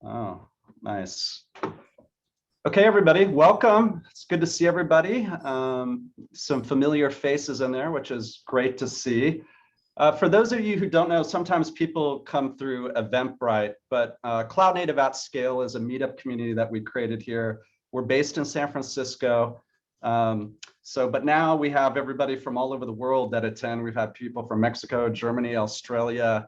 Oh, nice. Okay, everybody, welcome. It's good to see everybody. Some familiar faces in there, which is great to see. For those of you who don't know, sometimes people come through Eventbrite, but Cloud Native at Scale is a meetup community that we created here. We're based in San Francisco. But now we have everybody from all over the world that attend. We've had people from Mexico, Germany, Australia,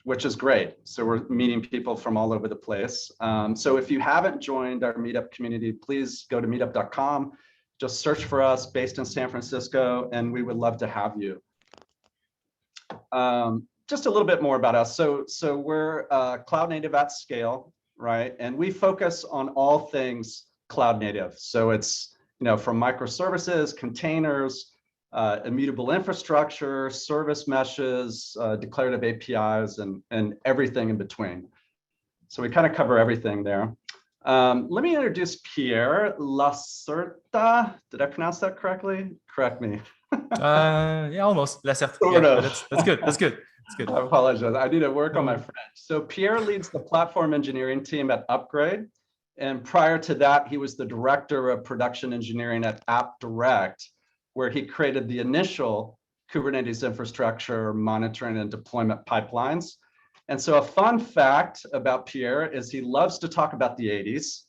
which is great. So we're meeting people from all over the place. So if you haven't joined our meetup community, please go to meetup.com. Just search for us, based in San Francisco, and we would love to have you. Just a little bit more about us. So we're Cloud Native at Scale, right? And we focus on all things cloud native. So it's from microservices, containers, immutable infrastructure, service meshes, declarative APIs, and everything in between. So we kind of cover everything there. Let me introduce Pierre-Alexandre. Did I pronounce that correctly? Correct me. Yeah, almost. Lacerte. Sort of. That's good. That's good. That's good. I apologize. I need to work on my French. So Pierre leads the platform engineering team at Upgrade. And prior to that, he was the director of production engineering at AppDirect, where he created the initial Kubernetes infrastructure monitoring and deployment pipelines. And so a fun fact about Pierre is he loves to talk about the 80s,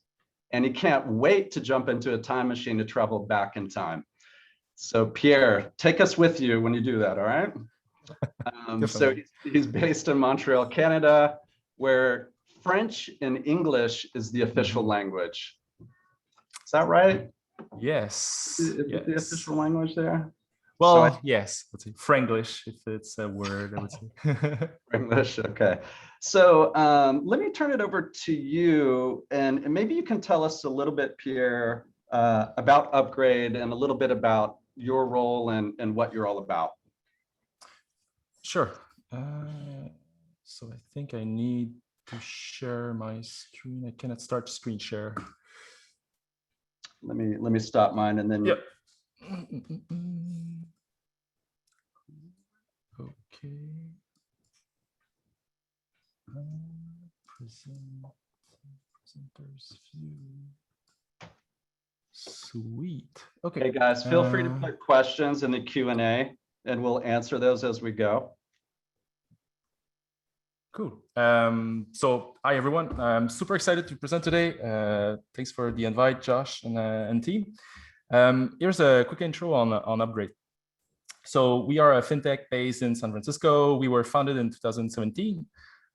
and he can't wait to jump into a time machine to travel back in time. So Pierre, take us with you when you do that, all right? So he's based in Montreal, Canada, where French and English is the official language. Is that right? Yes. Is the official language there? Well, so yes. Let's say Franglish, if it's a word, I would say. Franglish, okay. So let me turn it over to you, and maybe you can tell us a little bit, Pierre, about Upgrade and a little bit about your role and what you're all about. Sure. So I think I need to share my screen. I cannot start screen share. Let me stop mine and then. Yep. Okay. Presenters view. Sweet. Okay. Hey guys, feel free to put questions in the Q&A and we'll answer those as we go. Cool. So hi everyone. I'm super excited to present today. Thanks for the invite, Josh and team. Here's a quick intro on Upgrade. So we are a fintech based in San Francisco. We were founded in 2017.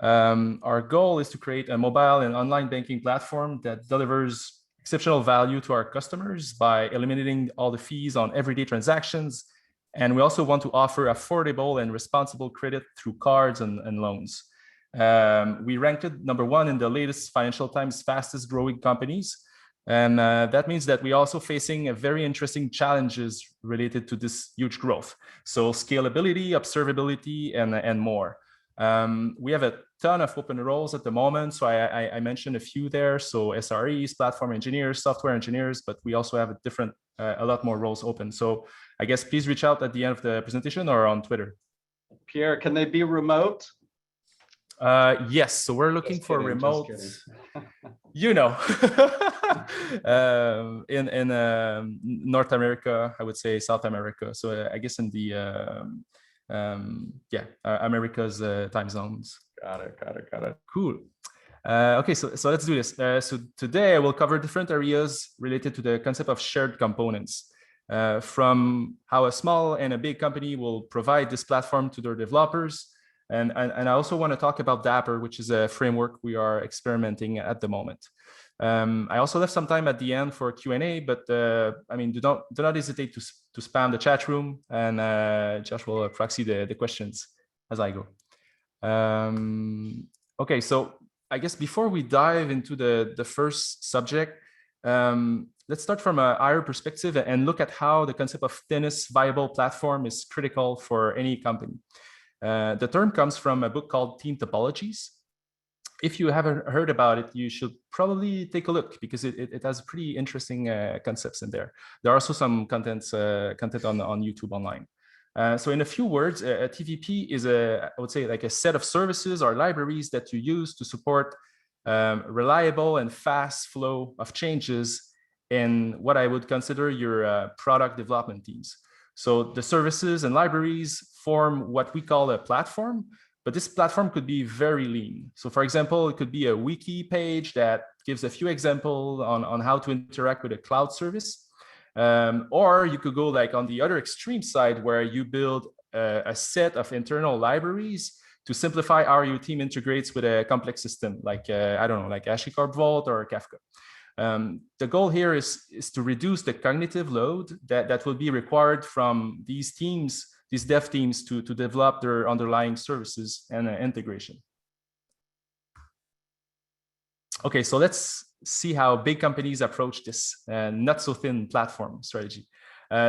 Our goal is to create a mobile and online banking platform that delivers exceptional value to our customers by eliminating all the fees on everyday transactions. And we also want to offer affordable and responsible credit through cards and loans. We ranked #1 in the latest Financial Times fastest growing companies. And that means that we're also facing a very interesting challenges related to this huge growth. So scalability, observability, and more. We have a ton of open roles at the moment. So I mentioned a few there. So SREs, platform engineers, software engineers, but we also have a lot more roles open. So I guess please reach out at the end of the presentation or on Twitter. Pierre, can they be remote? Yes, so we're looking for remote, in North America, I would say South America. So I guess in the, America's time zones. Got it. Cool. Okay, so let's do this. So today I will cover different areas related to the concept of shared components. From how a small and a big company will provide this platform to their developers. And I also want to talk about Dapper, which is a framework we are experimenting at the moment. I also left some time at the end for Q&A, but do not hesitate to spam the chat room, and Josh will proxy the questions as I go. Okay, so I guess before we dive into the first subject, let's start from a higher perspective and look at how the concept of thinnest viable platform is critical for any company. The term comes from a book called Team Topologies. If you haven't heard about it, you should probably take a look because it has pretty interesting concepts in there. There are also some content on YouTube online. So in a few words, a TVP is I would say like a set of services or libraries that you use to support reliable and fast flow of changes in what I would consider your product development teams. So the services and libraries form what we call a platform, but this platform could be very lean. So for example, it could be a wiki page that gives a few examples on how to interact with a cloud service. Or you could go like on the other extreme side where you build a set of internal libraries to simplify how your team integrates with a complex system, like, I don't know, like HashiCorp Vault or Kafka. The goal here is to reduce the cognitive load that will be required from these teams, these dev teams to develop their underlying services and integration. Okay, so let's see how big companies approach this not so thin platform strategy.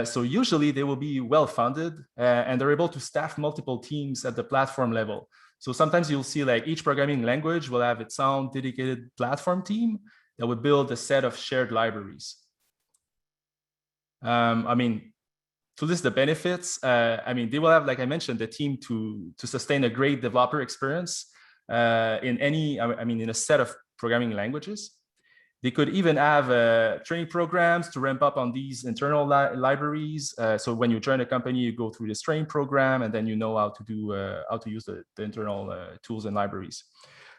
So usually they will be well-funded and they're able to staff multiple teams at the platform level. So sometimes you'll see like each programming language will have its own dedicated platform team that would build a set of shared libraries. I mean, to list the benefits, I mean, they will have, like I mentioned, the team to sustain a great developer experience in any, I mean, in a set of programming languages. They could even have training programs to ramp up on these internal libraries. So when you join a company, you go through this training program, and then you know how to do how to use the internal tools and libraries.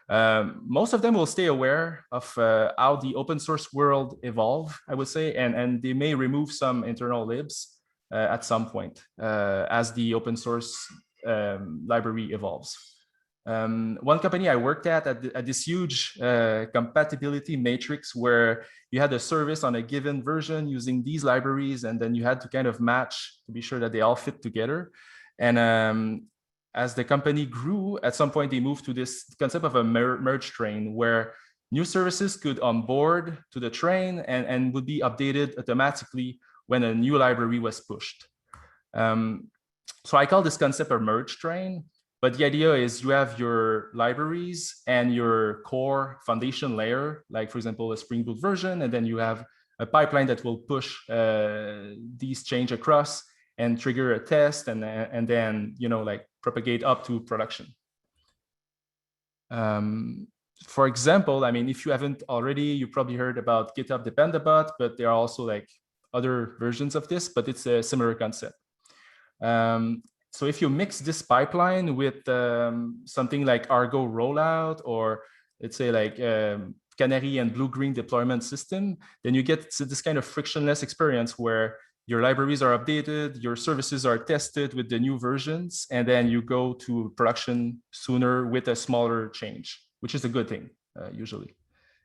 Most of them will stay aware of how the open source world evolve, I would say, and they may remove some internal libs at some point as the open source library evolves. One company I worked at this huge compatibility matrix where you had a service on a given version using these libraries, and then you had to kind of match to be sure that they all fit together. And as the company grew, at some point they moved to this concept of a merge train where new services could onboard to the train and would be updated automatically when a new library was pushed. So I call this concept a merge train. But the idea is you have your libraries and your core foundation layer, like for example, a Spring Boot version, and then you have a pipeline that will push these change across and trigger a test and then, you know, like propagate up to production. For example, I mean, if you haven't already, you probably heard about GitHub Dependabot, but there are also like other versions of this, but it's a similar concept. So if you mix this pipeline with something like Argo rollout, or let's say like Canary and blue-green deployment system, then you get this kind of frictionless experience where your libraries are updated, your services are tested with the new versions, and then you go to production sooner with a smaller change, which is a good thing, usually,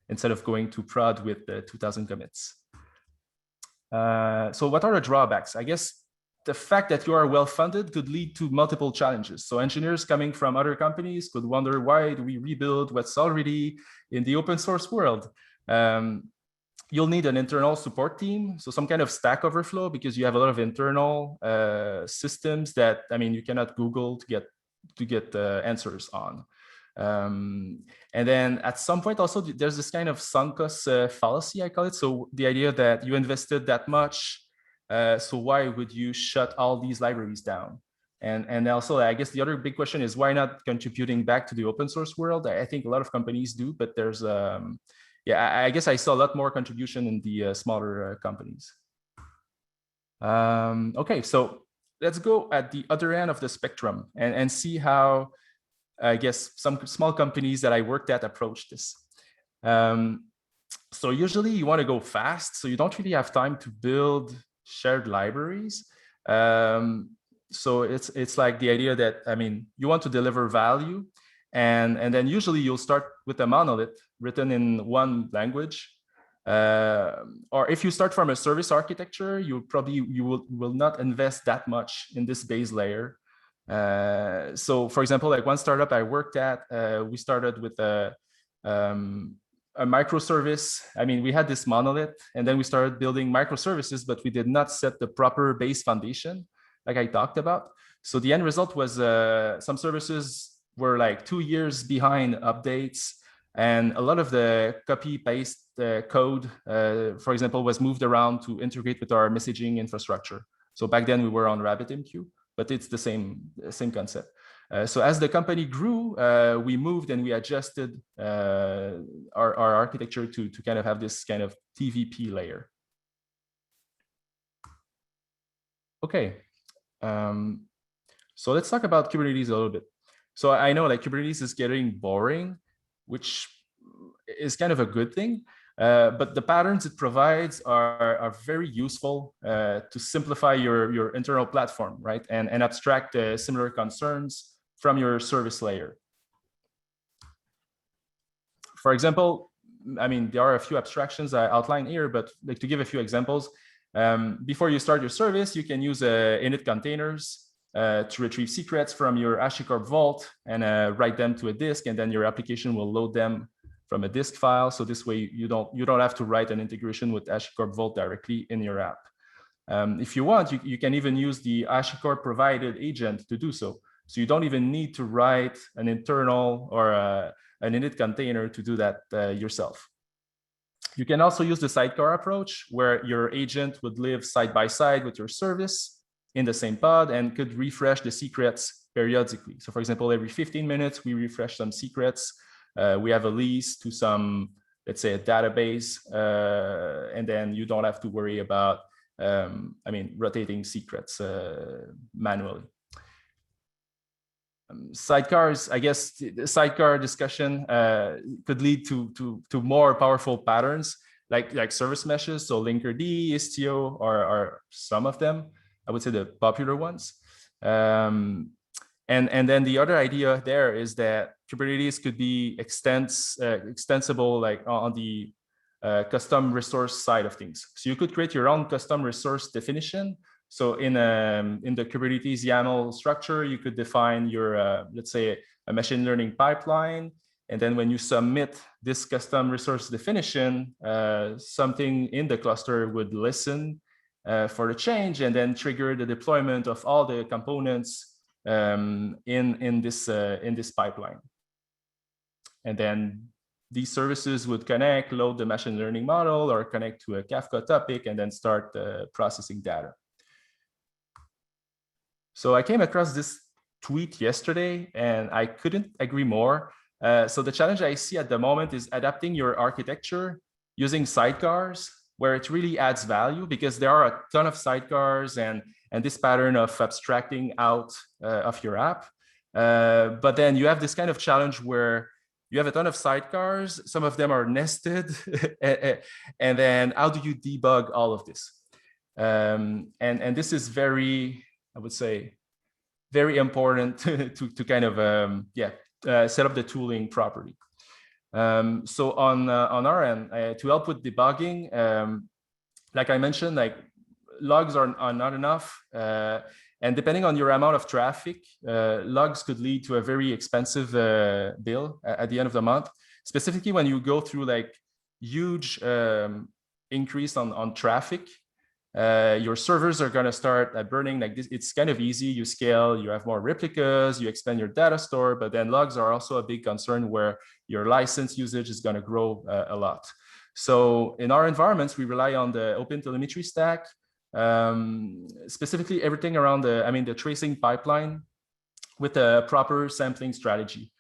instead of going to prod with 2,000 commits. So what are the drawbacks? I guess the fact that you are well-funded could lead to multiple challenges. So engineers coming from other companies could wonder, why do we rebuild what's already in the open source world? You'll need an internal support team, so some kind of Stack Overflow, because you have a lot of internal systems that, I mean, you cannot Google to get answers on. And then at some point also, there's this kind of sunk cost fallacy, I call it. So the idea that you invested that much, so why would you shut all these libraries down? And also, I guess the other big question is, why not contributing back to the open source world? I think a lot of companies do, but there's, yeah, I guess I saw a lot more contribution in the smaller companies. Okay, so let's go at the other end of the spectrum and see how, I guess, some small companies that I worked at approach this. So usually you want to go fast, so you don't really have time to build shared libraries. So it's like the idea that, I mean, you want to deliver value, and then usually you'll start with a monolith written in one language. Or if you start from a service architecture, you will not invest that much in this base layer. So for example, like one startup I worked at, we started with a microservice. I mean, we had this monolith, and then we started building microservices, but we did not set the proper base foundation, like I talked about. So the end result was some services were like 2 years behind updates, and a lot of the copy-paste code, for example, was moved around to integrate with our messaging infrastructure. So back then we were on RabbitMQ, but it's the same concept. So as the company grew, we moved and we adjusted our architecture to kind of have this kind of TVP layer. Okay, so let's talk about Kubernetes a little bit. So I know like Kubernetes is getting boring, which is kind of a good thing. But the patterns it provides are very useful to simplify your internal platform, right? And abstract similar concerns from your service layer. For example, I mean, there are a few abstractions I outline here, but like to give a few examples, before you start your service, you can use init containers to retrieve secrets from your HashiCorp vault and write them to a disk, and then your application will load them from a disk file. So this way you don't have to write an integration with HashiCorp Vault directly in your app. If you want, you can even use the HashiCorp provided agent to do so. So you don't even need to write an internal or an init container to do that yourself. You can also use the sidecar approach, where your agent would live side by side with your service in the same pod and could refresh the secrets periodically. So for example, every 15 minutes, we refresh some secrets. We have a lease to some, let's say, a database, and then you don't have to worry about, rotating secrets manually. Sidecars, I guess the sidecar discussion could lead to more powerful patterns like service meshes. So Linkerd, Istio are some of them. I would say the popular ones. And then the other idea there is that Kubernetes could be extensible like on the custom resource side of things. So you could create your own custom resource definition. So in the Kubernetes YAML structure, you could define your, let's say, a machine learning pipeline. And then when you submit this custom resource definition, something in the cluster would listen for the change and then trigger the deployment of all the components in this pipeline. And then these services would connect, load the machine learning model, or connect to a Kafka topic, and then start processing data. So I came across this tweet yesterday, and I couldn't agree more. So the challenge I see at the moment is adapting your architecture using sidecars, where it really adds value, because there are a ton of sidecars and this pattern of abstracting out of your app. But then you have this kind of challenge where you have a ton of sidecars, some of them are nested, and then how do you debug all of this? And this is very, I would say, very important to kind of, set up the tooling properly. So on our end, to help with debugging, like I mentioned, like logs are not enough. And depending on your amount of traffic, logs could lead to a very expensive bill at the end of the month, specifically when you go through like huge increase on traffic. Your servers are going to start burning like this. It's kind of easy. You scale, you have more replicas, you expand your data store, but then logs are also a big concern where your license usage is going to grow a lot. So in our environments, we rely on the OpenTelemetry stack, specifically everything around the tracing pipeline with a proper sampling strategy.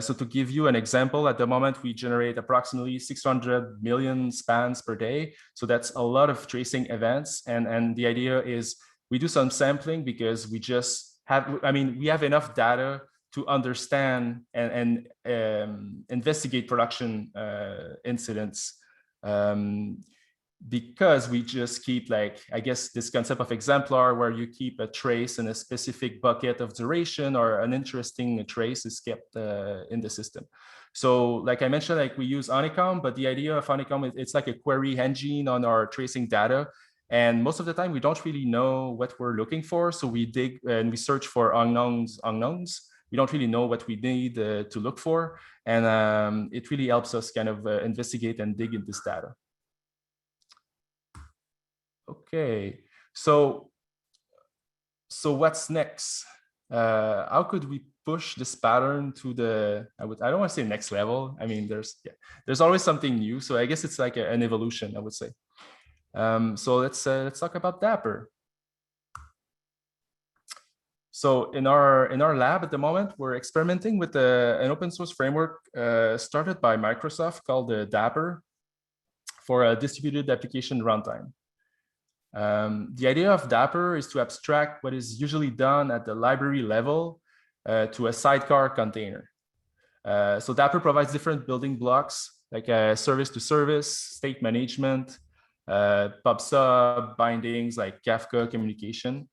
So to give you an example, at the moment, we generate approximately 600 million spans per day. So that's a lot of tracing events. And the idea is we do some sampling because we just have, we have enough data to understand and investigate production incidents. Because we just keep this concept of exemplar, where you keep a trace in a specific bucket of duration, or an interesting trace is kept in the system. So like I mentioned, we use Honeycomb, but the idea of Honeycomb, it's like a query engine on our tracing data. And most of the time we don't really know what we're looking for. So we dig and we search for unknowns. We don't really know what we need to look for. And it really helps us kind of investigate and dig in this data. Okay, so what's next? How could we push this pattern to the, I don't want to say next level. There's always something new. So I guess it's like an evolution, I would say. So let's talk about Dapper. So in our lab at the moment, we're experimenting with an open source framework started by Microsoft called the Dapper for a distributed application runtime. The idea of Dapper is to abstract what is usually done at the library level to a sidecar container. So Dapper provides different building blocks like service to service, state management, pub/sub, bindings like Kafka communication.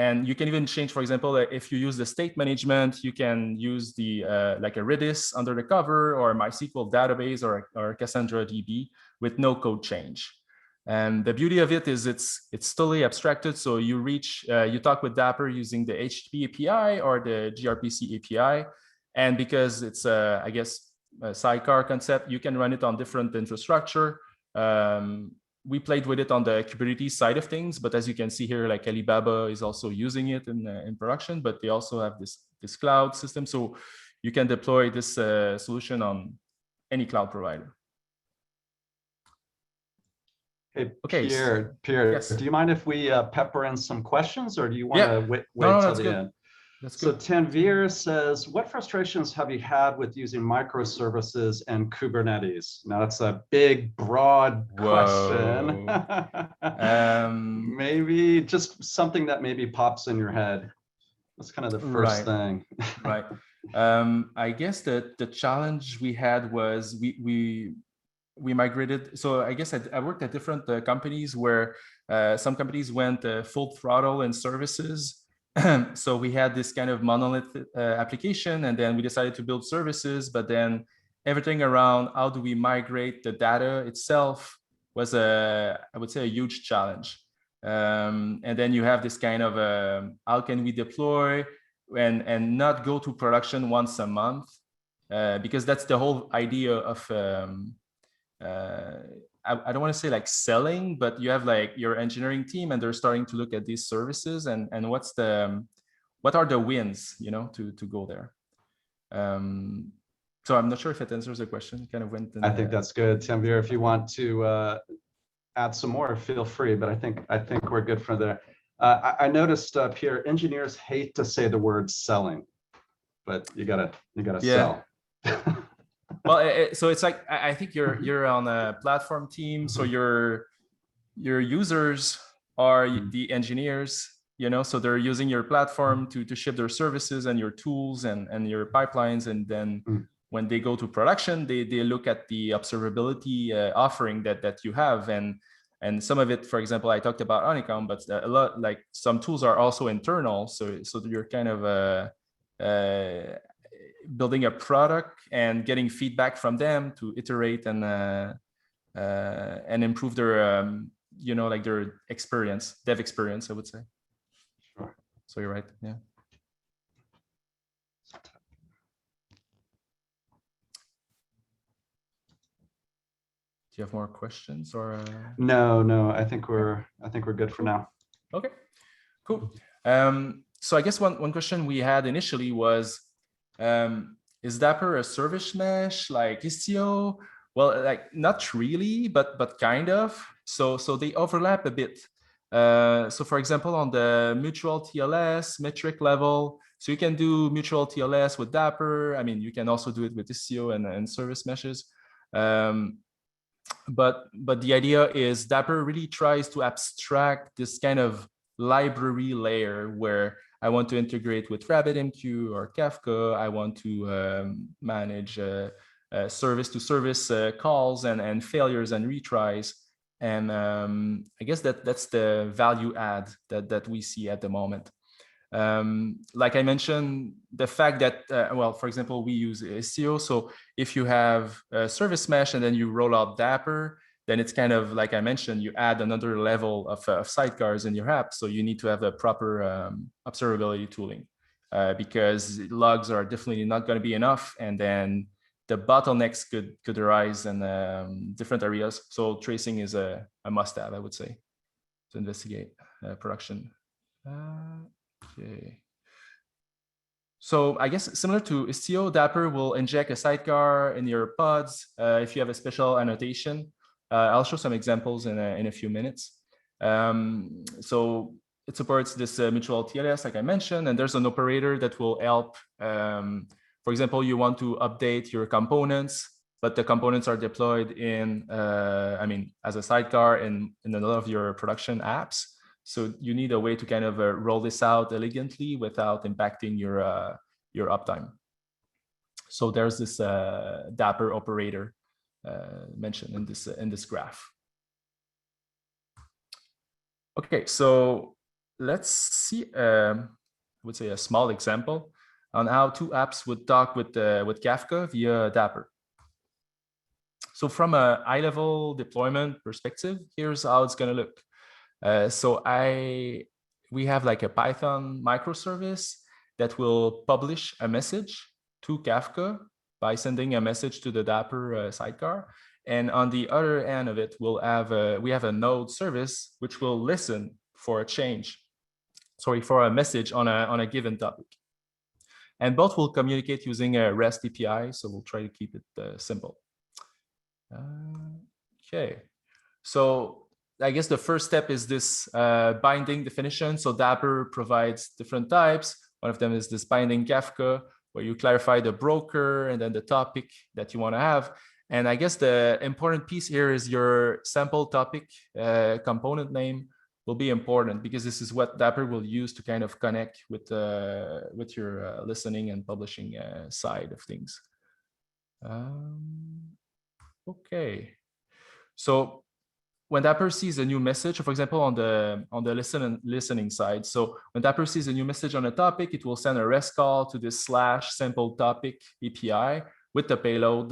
And you can even change, for example, if you use the state management, you can use the like a Redis under the cover or a MySQL database or Cassandra DB with no code change. And the beauty of it is it's totally abstracted. So you talk with Dapper using the HTTP API or the gRPC API. And because it's I guess a sidecar concept, you can run it on different infrastructure. We played with it on the Kubernetes side of things, but as you can see here, like Alibaba is also using it in production, but they also have this cloud system. So you can deploy this solution on any cloud provider. Hey, Okay, Pierre, yes. do you mind if we pepper in some questions, or do you want to wait till the end? That's so good. Tanvir says, what frustrations have you had with using microservices and Kubernetes? Now that's a big, broad question. Maybe just something that maybe pops in your head. That's kind of the first thing. Right. I guess that the challenge we had was we migrated. So I guess I worked at different companies where some companies went full throttle in services. So we had this kind of monolith application, and then we decided to build services, but then everything around how do we migrate the data itself was I would say a huge challenge. And then you have this kind of how can we deploy and not go to production once a month, because that's the whole idea of I don't want to say like selling, but you have like your engineering team and they're starting to look at these services and what are the wins, you know, to go there. So I'm not sure if it answers the question. Kind of went. I think that's good, Tanvir. If you want to add some more, feel free. But I think we're good for there. I noticed, Pierre, engineers hate to say the word selling, but you gotta sell. Well, so it's like I think you're on a platform team, so your users are the engineers, you know, so they're using your platform to ship their services and your tools and your pipelines, and then when they go to production, they look at the observability offering that you have, and some of it, for example, I talked about Honeycomb, but a lot like some tools are also internal, so you're kind of building a product and getting feedback from them to iterate and improve their you know, like their dev experience, I would say. Sure. So you're right. Yeah. Do you have more questions or? No. I think we're good for now. Okay. Cool. So I guess one question we had initially was, is Dapper a service mesh like Istio? Well, like not really, but kind of. So they overlap a bit. So for example, on the mutual TLS metric level, so you can do mutual TLS with Dapper. I mean, you can also do it with Istio and service meshes. But the idea is Dapper really tries to abstract this kind of library layer where I want to integrate with RabbitMQ or Kafka. I want to manage service-to-service calls and failures and retries. And I guess that's the value add that we see at the moment. Like I mentioned, the fact that, well, for example, we use Istio. So if you have a service mesh and then you roll out Dapper, then it's kind of like I mentioned, you add another level of sidecars in your app. So you need to have a proper observability tooling because logs are definitely not going to be enough. And then the bottlenecks could arise in different areas. So tracing is a must-have, I would say, to investigate production. Okay. So I guess similar to Istio, Dapper will inject a sidecar in your pods if you have a special annotation. I'll show some examples in a few minutes. So it supports this mutual TLS, like I mentioned, and there's an operator that will help. For example, you want to update your components, but the components are deployed in, as a sidecar in a lot of your production apps. So you need a way to kind of roll this out elegantly without impacting your uptime. So there's this Dapper operator mentioned in this graph. Okay, so let's see, I would say a small example on how two apps would talk with Kafka via Dapper. So from a high-level deployment perspective, here's how it's going to look. We have like a Python microservice that will publish a message to Kafka by sending a message to the Dapper sidecar. And on the other end of it, we have a node service which will listen for a message on a given topic. And both will communicate using a REST API, so we'll try to keep it simple. Okay, so I guess the first step is this binding definition. So Dapper provides different types. One of them is this binding Kafka, where you clarify the broker and then the topic that you want to have. And I guess the important piece here is your sample topic component name will be important, because this is what Dapper will use to kind of connect with your listening and publishing side of things. Okay, so when Dapper sees a new message, for example, on the listening side, so when Dapper sees a new message on a topic, it will send a REST call to this /sample topic API with the payload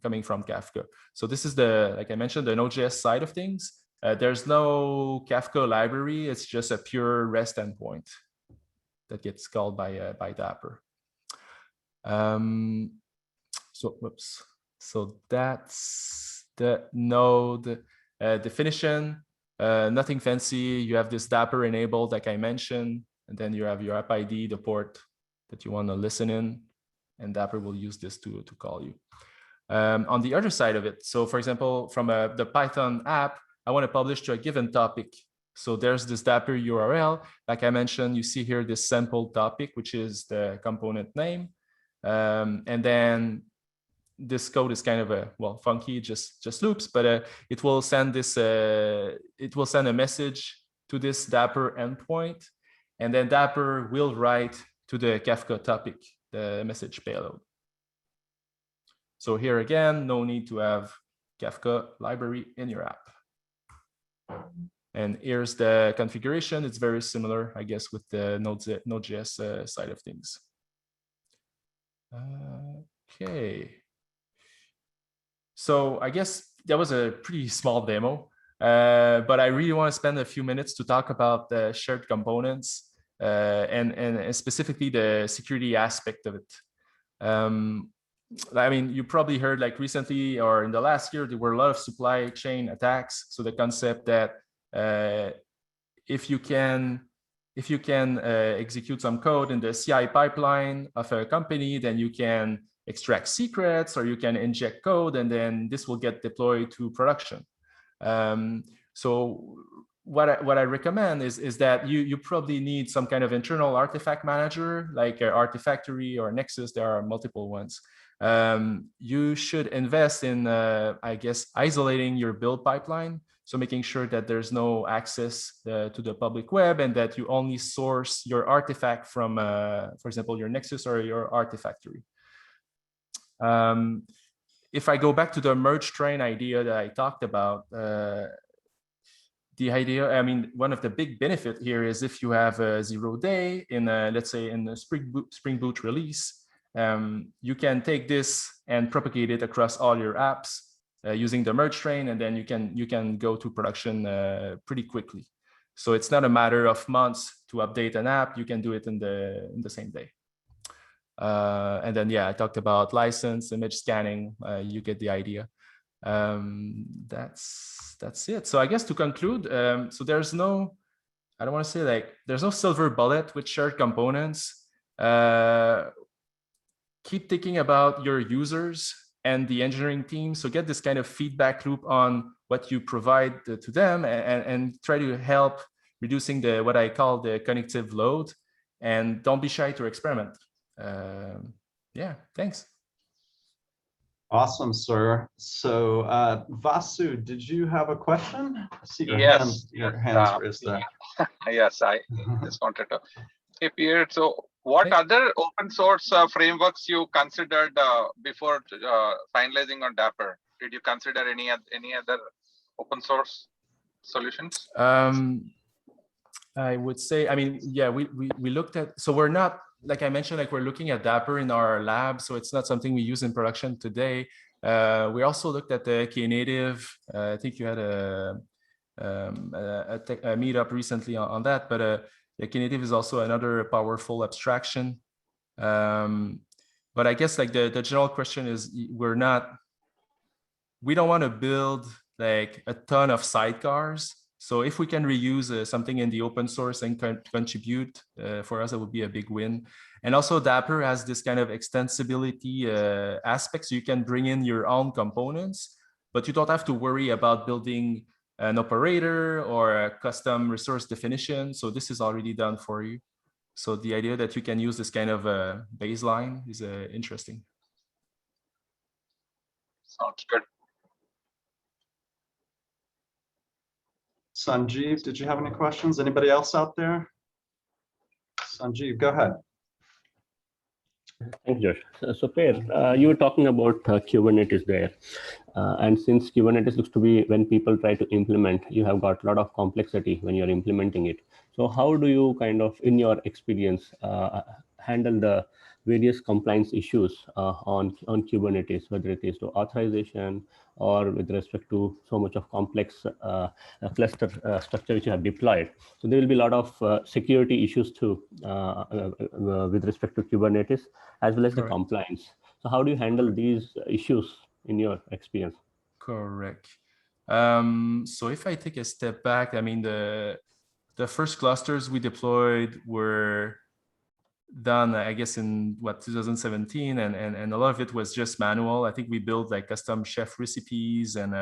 coming from Kafka. So this is like I mentioned, the Node.js side of things. There's no Kafka library. It's just a pure REST endpoint that gets called by Dapper. So that's the node definition. Nothing fancy. You have this Dapper enabled, like I mentioned, and then you have your app ID, the port that you want to listen in, and Dapper will use this to call you. On the other side of it, so for example, from the Python app, I want to publish to a given topic. So there's this Dapper URL. Like I mentioned, you see here this sample topic, which is the component name. And then this code is kind of funky, just loops, but it will send a message to this Dapper endpoint, and then Dapper will write to the Kafka topic the message payload. So here again, no need to have Kafka library in your app. And here's the configuration. It's very similar, I guess, with the Node.js side of things. Okay. So I guess that was a pretty small demo, but I really want to spend a few minutes to talk about the shared components and specifically the security aspect of it. I mean, you probably heard like recently or in the last year, there were a lot of supply chain attacks. So the concept that if you can execute some code in the CI pipeline of a company, then you can extract secrets or you can inject code, and then this will get deployed to production. So what I recommend is that you probably need some kind of internal artifact manager like Artifactory or Nexus. There are multiple ones. You should invest in, I guess, isolating your build pipeline. So making sure that there's no access to the public web and that you only source your artifact from, for example, your Nexus or your Artifactory. If I go back to the merge train idea that I talked about, the idea, I mean, one of the big benefit here is if you have a 0-day in, let's say, in a Spring Boot release, you can take this and propagate it across all your apps using the merge train, and then you can go to production pretty quickly. So it's not a matter of months to update an app. You can do it in the same day. And then, yeah, I talked about license, image scanning. You get the idea. That's it. So I guess to conclude, so there's no, I don't want to say like, there's no silver bullet with shared components. Keep thinking about your users and the engineering team. So get this kind of feedback loop on what you provide to them and try to help reducing what I call the cognitive load, and don't be shy to experiment. Yeah, thanks. Awesome, sir. So Vasu, did you have a question? I see your Yes, hands raised there. Yes, I just wanted to. Hey, Pierre, so what other open source frameworks you considered before finalizing on Dapper? Did you consider any other open source solutions? I would say, I mean, yeah, we looked at, so we're not, like I mentioned, like we're looking at Dapper in our lab, so it's not something we use in production today. We also looked at the Knative. I think you had a meetup recently on that, but the Knative is also another powerful abstraction. But I guess like the general question is, we don't want to build like a ton of sidecars. So if we can reuse something in the open source and contribute, for us, it would be a big win. And also Dapper has this kind of extensibility aspect. So you can bring in your own components, but you don't have to worry about building an operator or a custom resource definition. So this is already done for you. So the idea that you can use this kind of baseline is interesting. Sounds good. Sanjeev, did you have any questions? Anybody else out there? Sanjeev, go ahead. Thanks, Josh. So Pierre, you were talking about Kubernetes there. And since Kubernetes looks to be, when people try to implement, you have got a lot of complexity when you're implementing it. So how do you kind of, in your experience, handle the various compliance issues on Kubernetes, whether it is to authorization or with respect to so much of complex cluster structure which you have deployed? So there will be a lot of security issues too with respect to Kubernetes, as well as Correct. the compliance. So how do you handle these issues in your experience? Correct. So if I take a step back, I mean, the first clusters we deployed were done, I guess, in 2017, and a lot of it was just manual. I think we built like custom chef recipes, and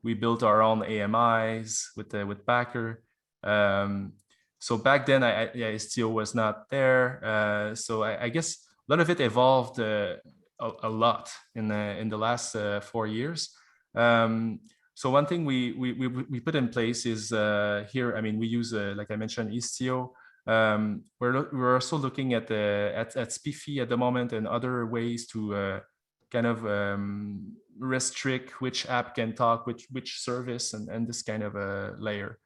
we built our own AMIs with Packer. So back then, Istio was not there. So I guess a lot of it evolved a lot in the last 4 years. So one thing we put in place is here. I mean, we use like I mentioned, Istio. We're also looking at Spiffy at the moment and other ways to kind of restrict which app can talk, which service, and this kind of a layer.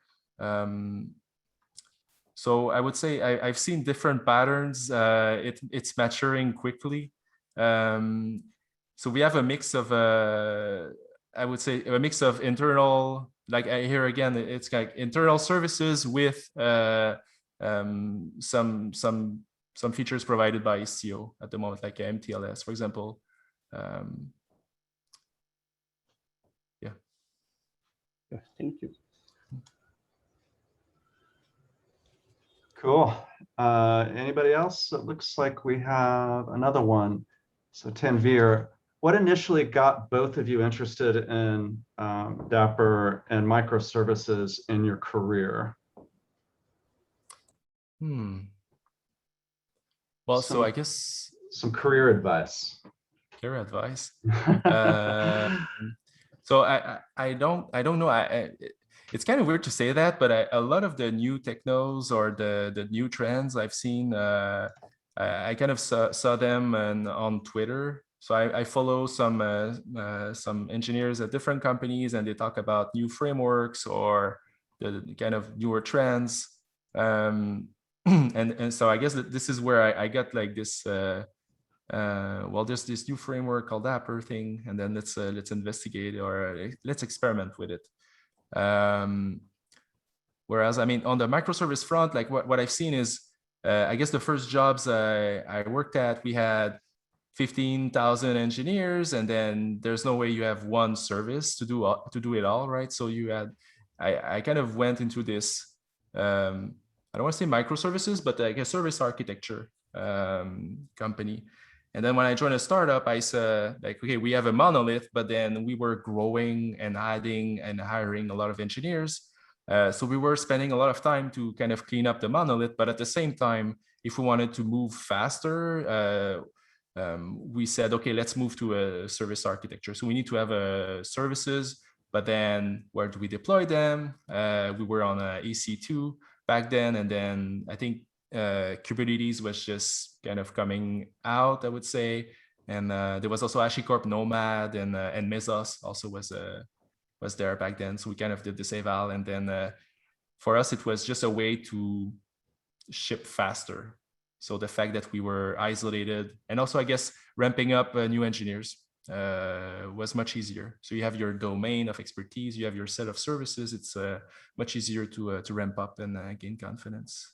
So I would say I've seen different patterns. It's maturing quickly. So we have a mix of I would say a mix of internal, like I hear again, it's like internal services with some features provided by Istio at the moment, like MTLS, for example. Yeah. Thank you. Cool. Anybody else? It looks like we have another one. So Tanvir, what initially got both of you interested in Dapper and microservices in your career? Well, so I guess some career advice. Career advice. So I don't know. It's kind of weird to say that, but a lot of the new technos or the new trends I've seen, I kind of saw them on Twitter. So I follow some engineers at different companies, and they talk about new frameworks or the kind of newer trends. And so I guess that this is where I got like this. Well, there's this new framework called Dapper thing, and then let's investigate or let's experiment with it. Whereas, I mean, on the microservice front, like what I've seen is, I guess the first jobs I worked at, we had 15,000 engineers, and then there's no way you have one service to do it all, right? So you had, I kind of went into this, I don't want to say microservices, but like a service architecture company. And then when I joined a startup, I said, like, okay, we have a monolith, but then we were growing and adding and hiring a lot of engineers. So we were spending a lot of time to kind of clean up the monolith, but at the same time, if we wanted to move faster, we said, okay, let's move to a service architecture. So we need to have services, but then where do we deploy them? We were on AC2 back then, and then I think Kubernetes was just kind of coming out, I would say. And there was also HashiCorp Nomad, and Mesos also was there back then. So we kind of did this eval, and then for us, it was just a way to ship faster. So the fact that we were isolated, and also I guess ramping up new engineers was much easier. So you have your domain of expertise, you have your set of services. It's much easier to ramp up and gain confidence.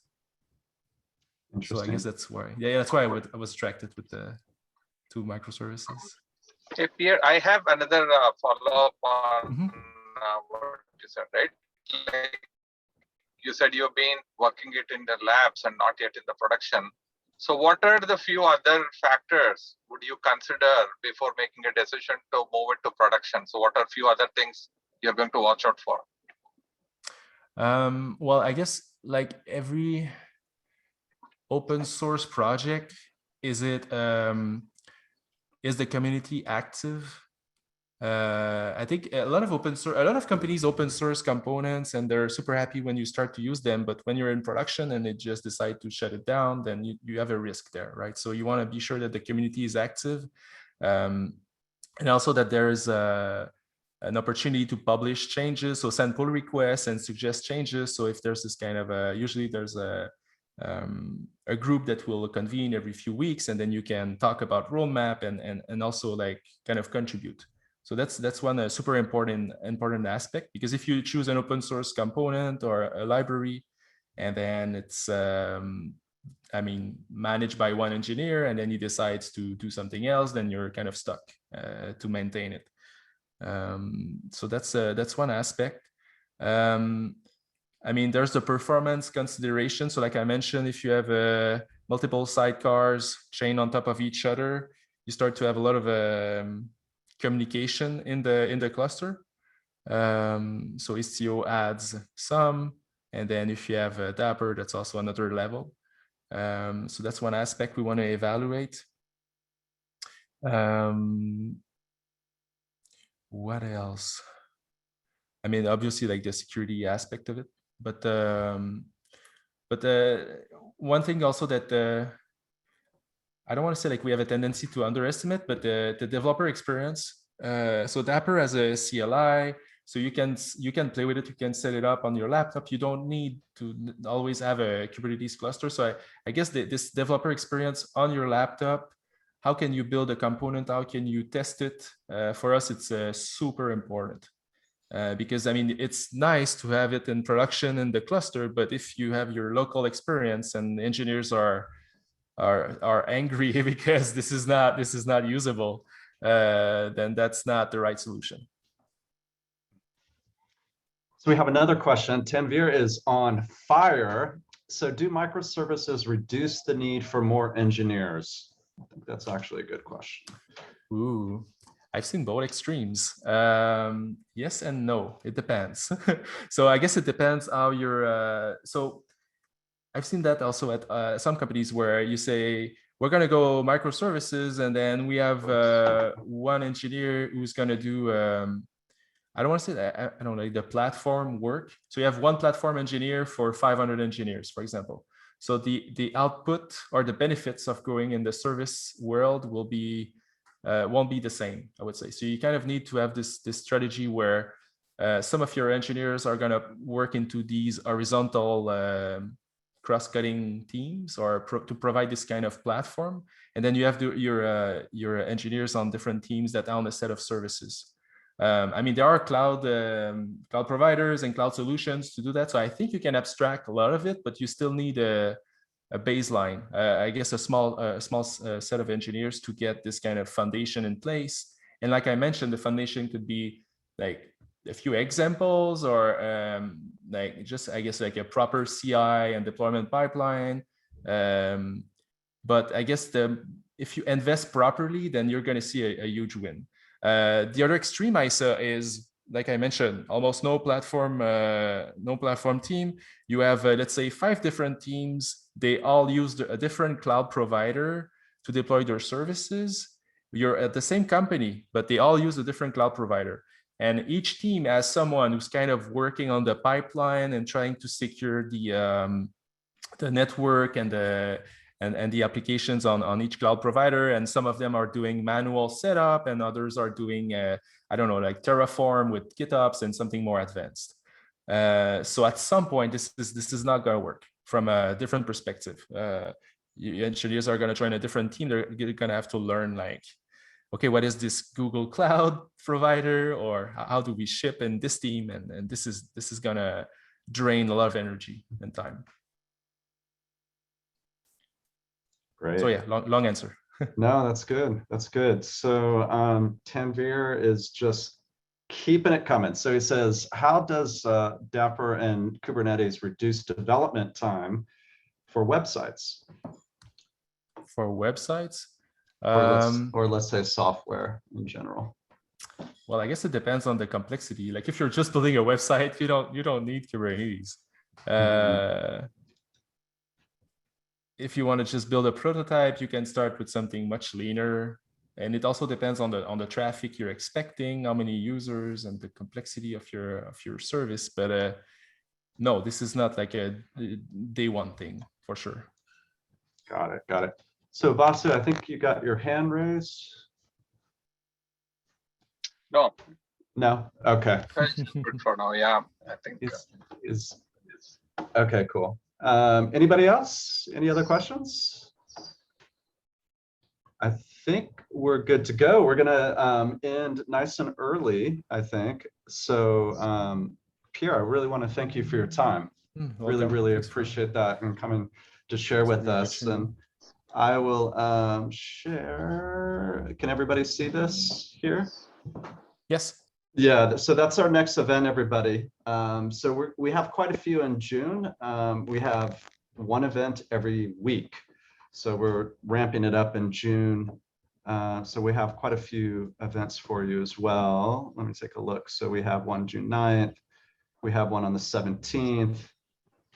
So I guess that's why, that's why I was attracted with the two microservices. Okay, Pierre, I have another follow-up on what you said, right? Like you said you've been working it in the labs and not yet in the production. So what are the few other factors would you consider before making a decision to move it to production? So what are a few other things you're going to watch out for? Well, I guess like every open source project, is the community active? I think a lot of companies open source components and they're super happy when you start to use them, but when you're in production and they just decide to shut it down, then you have a risk there, right? So you want to be sure that the community is active, and also that there is an opportunity to publish changes, so send pull requests and suggest changes. So if there's this kind of usually there's a group that will convene every few weeks, and then you can talk about roadmap and also like kind of contribute. So that's one super important aspect, because if you choose an open source component or a library, and then it's managed by one engineer, and then he decides to do something else, then you're kind of stuck to maintain it. So that's one aspect. There's the performance consideration. So like I mentioned, if you have multiple sidecars chained on top of each other, you start to have a lot of communication in the cluster. So Istio adds some, and then if you have Dapper, that's also another level. So that's one aspect we want to evaluate. What else? Obviously like the security aspect of it, but one thing also that I don't want to say like we have a tendency to underestimate, but the developer experience. So Dapper has a CLI, so you can play with it. You can set it up on your laptop. You don't need to always have a Kubernetes cluster. So I guess this developer experience on your laptop, how can you build a component? How can you test it? For us, it's super important. Because it's nice to have it in production in the cluster, but if you have your local experience and engineers are angry because this is not usable, then that's not the right solution. So we have another question. Tanvir is on fire. So do microservices reduce the need for more engineers? I think that's actually a good question. Ooh. I've seen both extremes. Yes and no, it depends. So I guess it depends how you're, so I've seen that also at some companies where you say, we're gonna go microservices, and then we have one engineer who's gonna do, I don't wanna say that, I don't like the platform work. So you have one platform engineer for 500 engineers, for example. So the output or the benefits of going in the service world will be, won't be the same, I would say. So you kind of need to have this strategy where some of your engineers are going to work into these horizontal cross-cutting teams, or to provide this kind of platform. And then you have your engineers on different teams that own a set of services. There are cloud providers and cloud solutions to do that. So I think you can abstract a lot of it, but you still need a baseline, I guess a small set of engineers to get this kind of foundation in place. And like I mentioned, the foundation could be like a few examples, or like just, I guess, like a proper CI and deployment pipeline. But I guess if you invest properly, then you're going to see a huge win. The other extreme I saw is like I mentioned, almost no platform team. You have, let's say, 5 different teams. They all use a different cloud provider to deploy their services. You're at the same company, but they all use a different cloud provider. And each team has someone who's kind of working on the pipeline and trying to secure the network and the applications on each cloud provider. And some of them are doing manual setup, and others are doing, I don't know, like Terraform with GitOps and something more advanced. So at some point, this is not going to work from a different perspective. Engineers are going to join a different team. They're going to have to learn, like, okay, what is this Google Cloud provider, or how do we ship in this team? And this is going to drain a lot of energy and time. Great. So yeah, long answer. No, that's good. That's good. So Tanvir is just keeping it coming. So he says, how does Dapper and Kubernetes reduce development time for websites? For websites? Or let's say software in general. Well, I guess it depends on the complexity. Like if you're just building a website, you don't need Kubernetes. If you want to just build a prototype, you can start with something much leaner. And it also depends on the traffic you're expecting, how many users, and the complexity of your service. But no, this is not like a day one thing for sure. Got it. Got it. So Vasu, I think you got your hand raised. No. No. Okay. Good for now. Yeah, I think. Okay. Cool. Anybody else? Any other questions? I think we're good to go. We're gonna end nice and early, I think. So Pierre, I really want to thank you for your time. Really appreciate that and coming to share with us. And I will share. Can everybody see this here? Yes. Yeah, so that's our next event, everybody. So we have quite a few in June. We have one event every week. So we're ramping it up in June. So we have quite a few events for you as well. Let me take a look. So we have one June 9th. We have one on the 17th.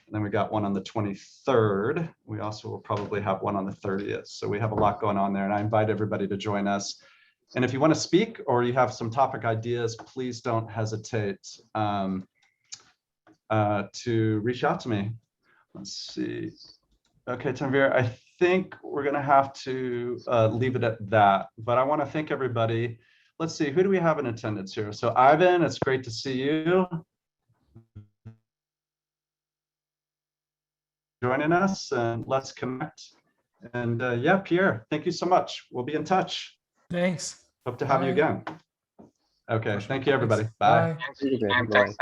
And then we got one on the 23rd. We also will probably have one on the 30th. So we have a lot going on there, and I invite everybody to join us. And if you want to speak or you have some topic ideas, please don't hesitate to reach out to me. Let's see. Okay, Tanvir, I think we're going to have to leave it at that. But I want to thank everybody. Let's see, who do we have in attendance here? So Ivan, it's great to see you joining us, and let's connect. And yeah, Pierre, thank you so much. We'll be in touch. Thanks. Hope to have you again. Okay, thank you, everybody. Bye. Bye. Thanks.